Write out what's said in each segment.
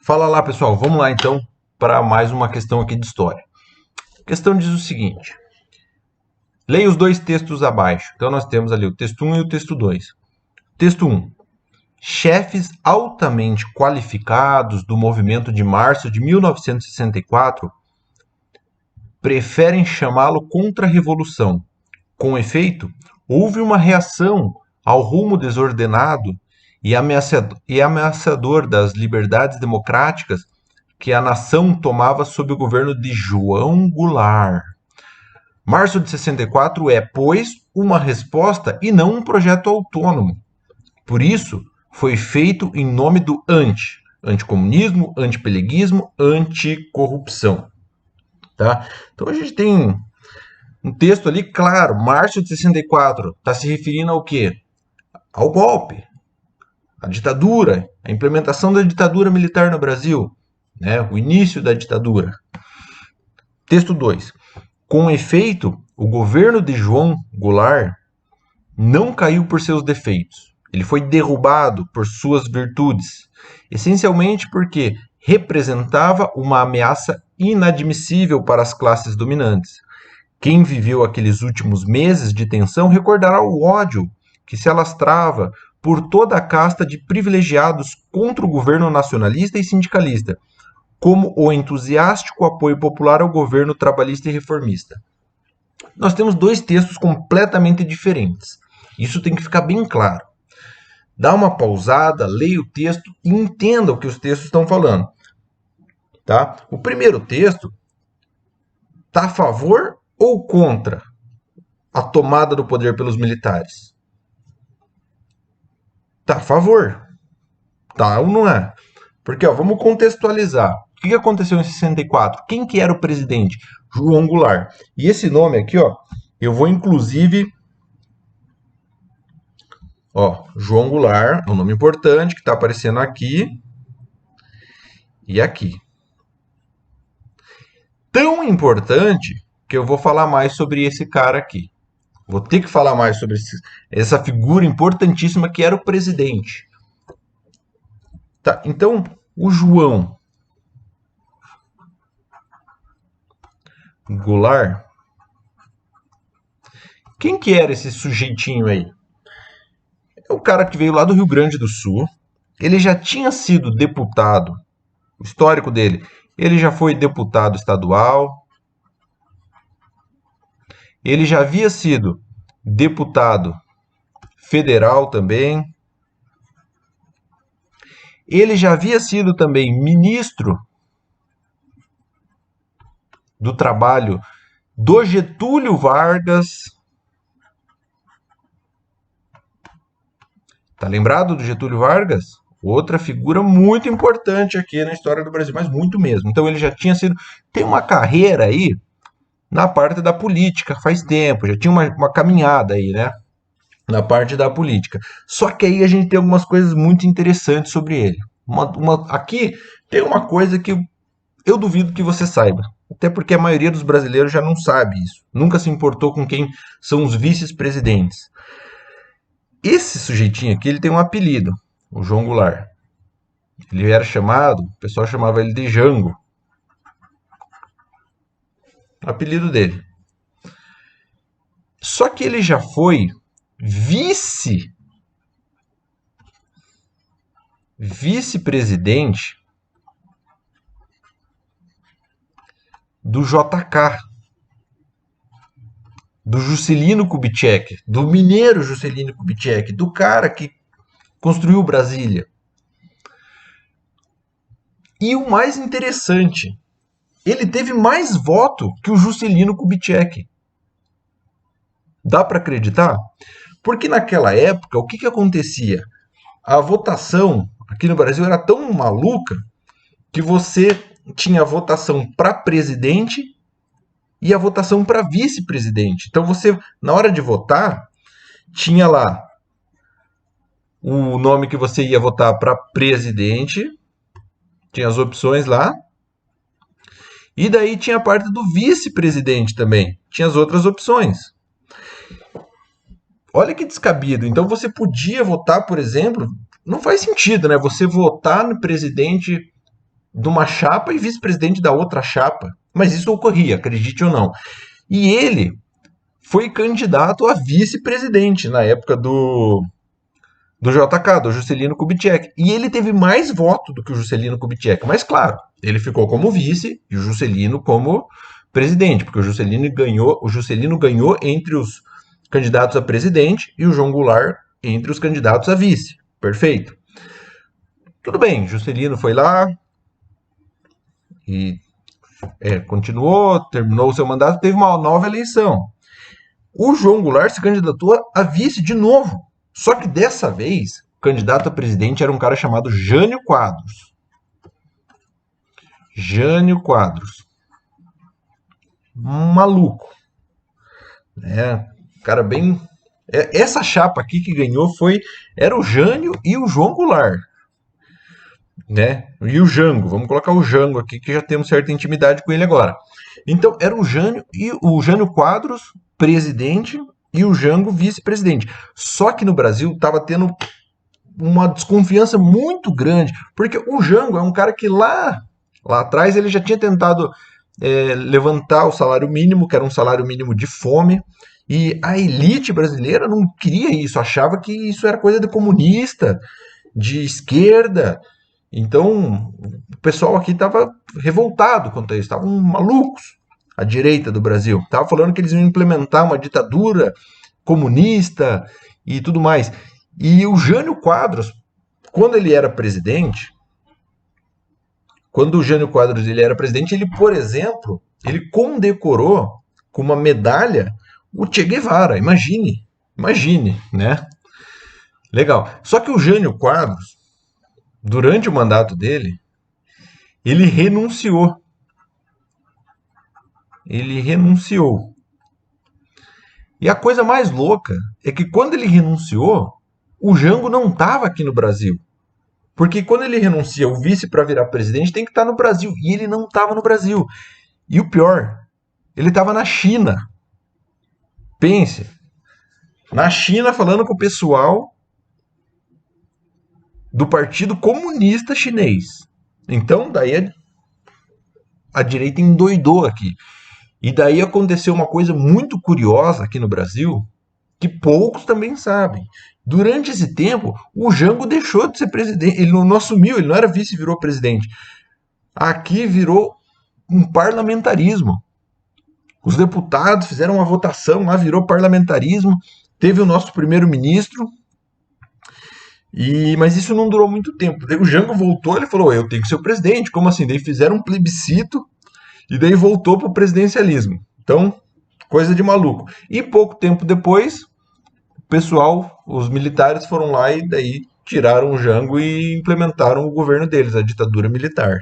Fala lá, pessoal. Vamos lá então para mais uma questão aqui de história. A questão diz o seguinte: leia os dois textos abaixo. Então nós temos ali o texto 1 e o texto 2. Texto 1. Chefes altamente qualificados do movimento de março de 1964 preferem chamá-lo contra-revolução. Com efeito, houve uma reação ao rumo desordenado e ameaçador das liberdades democráticas que a nação tomava sob o governo de João Goulart. Março de 64 é, pois, uma resposta e não um projeto autônomo. Por isso, foi feito em nome do anticomunismo, antipeleguismo, anticorrupção. Tá? Então a gente tem um texto ali, claro, março de 64, está se referindo ao quê? Ao golpe, à ditadura, à implementação da ditadura militar no Brasil, né? O início da ditadura. Texto 2. Com efeito, o governo de João Goulart não caiu por seus defeitos. Ele foi derrubado por suas virtudes, essencialmente porque representava uma ameaça inadmissível para as classes dominantes. Quem viveu aqueles últimos meses de tensão recordará o ódio que se alastrava por toda a casta de privilegiados contra o governo nacionalista e sindicalista, como o entusiástico apoio popular ao governo trabalhista e reformista. Nós temos dois textos completamente diferentes. Isso tem que ficar bem claro. Dá uma pausada, leia o texto e entenda o que os textos estão falando. Tá? O primeiro texto está a favor ou contra a tomada do poder pelos militares? Está a favor. Tá ou não é? Porque, vamos contextualizar. O que aconteceu em 64? Quem que era o presidente? João Goulart. E esse nome aqui, eu vou inclusive... João Goulart, é um nome importante que está aparecendo aqui e aqui. Tão importante que eu vou falar mais sobre esse cara aqui. Vou ter que falar mais sobre essa figura importantíssima que era o presidente. Tá, então, o João Goulart, quem que era esse sujeitinho aí? É o cara que veio lá do Rio Grande do Sul. Ele já tinha sido deputado. O histórico dele, ele já foi deputado estadual. Ele já havia sido deputado federal também. Ele já havia sido também ministro do Trabalho do Getúlio Vargas. Tá lembrado do Getúlio Vargas? Outra figura muito importante aqui na história do Brasil, mas muito mesmo. Então ele já tinha sido... Tem uma carreira aí na parte da política faz tempo, já tinha uma caminhada aí, né? Na parte da política. Só que aí a gente tem algumas coisas muito interessantes sobre ele. Aqui tem uma coisa que eu duvido que você saiba. Até porque a maioria dos brasileiros já não sabe isso. Nunca se importou com quem são os vice-presidentes. Esse sujeitinho aqui, ele tem um apelido, o João Goulart. Ele era chamado, o pessoal chamava ele de Jango. O apelido dele. Só que ele já foi vice-presidente do JK, do Juscelino Kubitschek, do mineiro Juscelino Kubitschek, do cara que construiu Brasília. E o mais interessante, ele teve mais voto que o Juscelino Kubitschek. Dá para acreditar? Porque naquela época, o que acontecia? A votação aqui no Brasil era tão maluca que você tinha a votação para presidente e a votação para vice-presidente. Então você, na hora de votar, tinha lá o nome que você ia votar para presidente, tinha as opções lá, e daí tinha a parte do vice-presidente também, tinha as outras opções. Olha que descabido. Então você podia votar, por exemplo, não faz sentido, né? Você votar no presidente de uma chapa e vice-presidente da outra chapa. Mas isso ocorria, acredite ou não. E ele foi candidato a vice-presidente na época do JK, do Juscelino Kubitschek. E ele teve mais voto do que o Juscelino Kubitschek. Mas, claro, ele ficou como vice e o Juscelino como presidente, porque o Juscelino ganhou entre os candidatos a presidente e o João Goulart entre os candidatos a vice. Perfeito. Tudo bem, Juscelino foi lá e continuou, terminou o seu mandato, teve uma nova eleição. O João Goulart se candidatou a vice de novo. Só que dessa vez, o candidato a presidente era um cara chamado Jânio Quadros. Jânio Quadros. Um maluco. Cara bem... Essa chapa aqui que ganhou era o Jânio e o João Goulart. Né? E o Jango, vamos colocar o Jango aqui, que já temos certa intimidade com ele agora. Então, era o Jânio Quadros, presidente, e o Jango, vice-presidente. Só que no Brasil estava tendo uma desconfiança muito grande, porque o Jango é um cara que lá atrás ele já tinha tentado levantar o salário mínimo, que era um salário mínimo de fome, e a elite brasileira não queria isso, achava que isso era coisa de comunista, de esquerda. Então, o pessoal aqui estava revoltado contra isso, estavam malucos, a direita do Brasil. Estava falando que eles iam implementar uma ditadura comunista e tudo mais. E o Jânio Quadros, quando ele era presidente, ele, por exemplo, ele condecorou com uma medalha o Che Guevara, imagine, né? Legal. Só que o Jânio Quadros, durante o mandato dele, ele renunciou. E a coisa mais louca é que quando ele renunciou, o Jango não estava aqui no Brasil. Porque quando ele renuncia, o vice para virar presidente tem que estar no Brasil. E ele não estava no Brasil. E o pior, ele estava na China. Pense. Na China, falando com o pessoal do Partido Comunista Chinês. Então, daí a direita endoidou aqui. E daí aconteceu uma coisa muito curiosa aqui no Brasil, que poucos também sabem. Durante esse tempo, o Jango deixou de ser presidente. Ele não assumiu, ele não era vice, virou presidente. Aqui virou um parlamentarismo. Os deputados fizeram uma votação lá, virou parlamentarismo. Teve o nosso primeiro-ministro. Mas isso não durou muito tempo. Daí o Jango voltou, ele falou, eu tenho que ser o presidente. Como assim? Daí fizeram um plebiscito e daí voltou para o presidencialismo. Então, coisa de maluco. E pouco tempo depois, o pessoal, os militares foram lá e daí tiraram o Jango e implementaram o governo deles, a ditadura militar.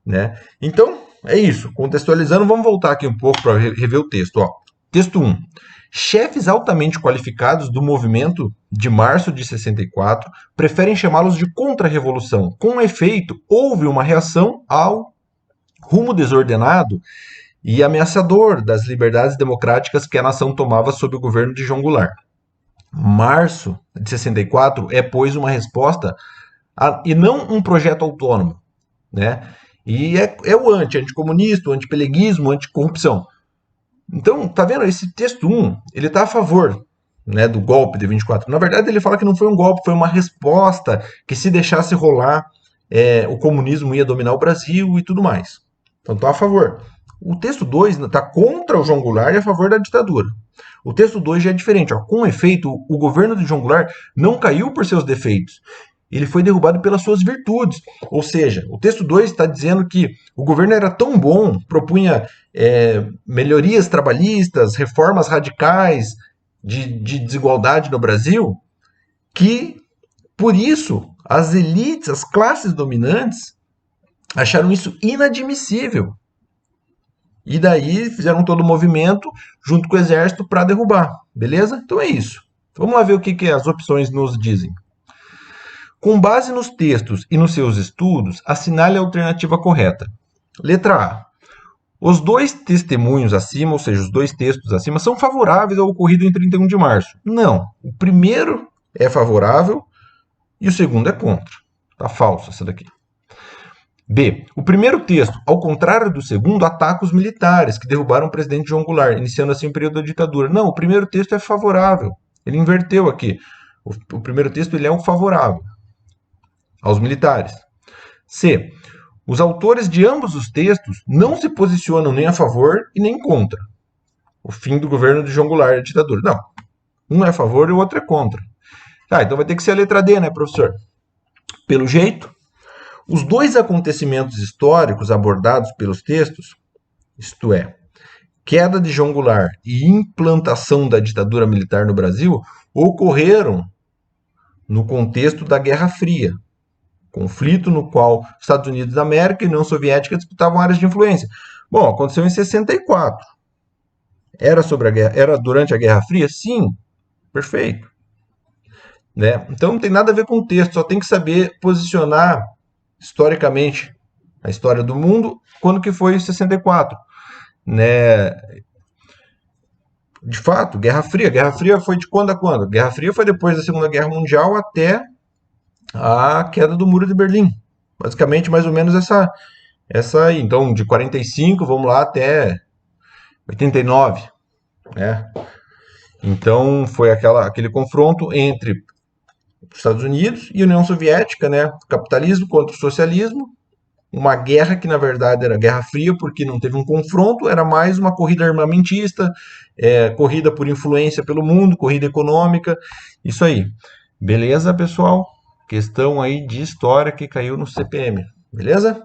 Né? Então, é isso. Contextualizando, vamos voltar aqui um pouco para rever o texto. Ó. Texto 1. Chefes altamente qualificados do movimento de março de 64 preferem chamá-los de contra-revolução. Com efeito, houve uma reação ao rumo desordenado e ameaçador das liberdades democráticas que a nação tomava sob o governo de João Goulart. Março de 64 é, pois, uma resposta e não um projeto autônomo. Né? E é o anticomunista, o antipeleguismo, o anticorrupção. Então, tá vendo? Esse texto 1, ele tá a favor, né, do golpe de 24. Na verdade, ele fala que não foi um golpe, foi uma resposta, que se deixasse rolar, o comunismo ia dominar o Brasil e tudo mais. Então, tá a favor. O texto 2 está contra o João Goulart e a favor da ditadura. O texto 2 já é diferente. Ó. Com efeito, o governo de João Goulart não caiu por seus defeitos. Ele foi derrubado pelas suas virtudes. Ou seja, o texto 2 está dizendo que o governo era tão bom, propunha melhorias trabalhistas, reformas radicais de desigualdade no Brasil, que, por isso, as elites, as classes dominantes, acharam isso inadmissível. E daí fizeram todo o movimento junto com o exército para derrubar. Beleza? Então é isso. Vamos lá ver o que as opções nos dizem. Com base nos textos e nos seus estudos, assinale a alternativa correta. Letra A. Os dois testemunhos acima, ou seja, os dois textos acima, são favoráveis ao ocorrido em 31 de março. Não. O primeiro é favorável e o segundo é contra. Tá falso essa daqui. B. O primeiro texto, ao contrário do segundo, ataca os militares que derrubaram o presidente João Goulart, iniciando assim o período da ditadura. Não, o primeiro texto é favorável. Ele inverteu aqui. O primeiro texto ele é o favorável aos militares. C. Os autores de ambos os textos não se posicionam nem a favor e nem contra o fim do governo de João Goulart e a ditadura. Não. Um é a favor e o outro é contra. Então vai ter que ser a letra D, né, professor? Pelo jeito, os dois acontecimentos históricos abordados pelos textos, isto é, queda de João Goulart e implantação da ditadura militar no Brasil, ocorreram no contexto da Guerra Fria, conflito no qual Estados Unidos da América e União Soviética disputavam áreas de influência. Bom, aconteceu em 64. Era sobre a guerra, era durante a Guerra Fria? Sim, perfeito. Né? Então não tem nada a ver com o texto, só tem que saber posicionar historicamente a história do mundo quando que foi em 64. Né? De fato, Guerra Fria. Guerra Fria foi de quando a quando? Guerra Fria foi depois da Segunda Guerra Mundial até a queda do Muro de Berlim. Basicamente, mais ou menos essa aí. Então, de 45, vamos lá, até 89. Né? Então, foi aquele confronto entre os Estados Unidos e a União Soviética, né? Capitalismo contra o socialismo. Uma guerra que, na verdade, era Guerra Fria, porque não teve um confronto, era mais uma corrida armamentista, corrida por influência pelo mundo, corrida econômica, isso aí. Beleza, pessoal? Questão aí de história que caiu no CPM, beleza?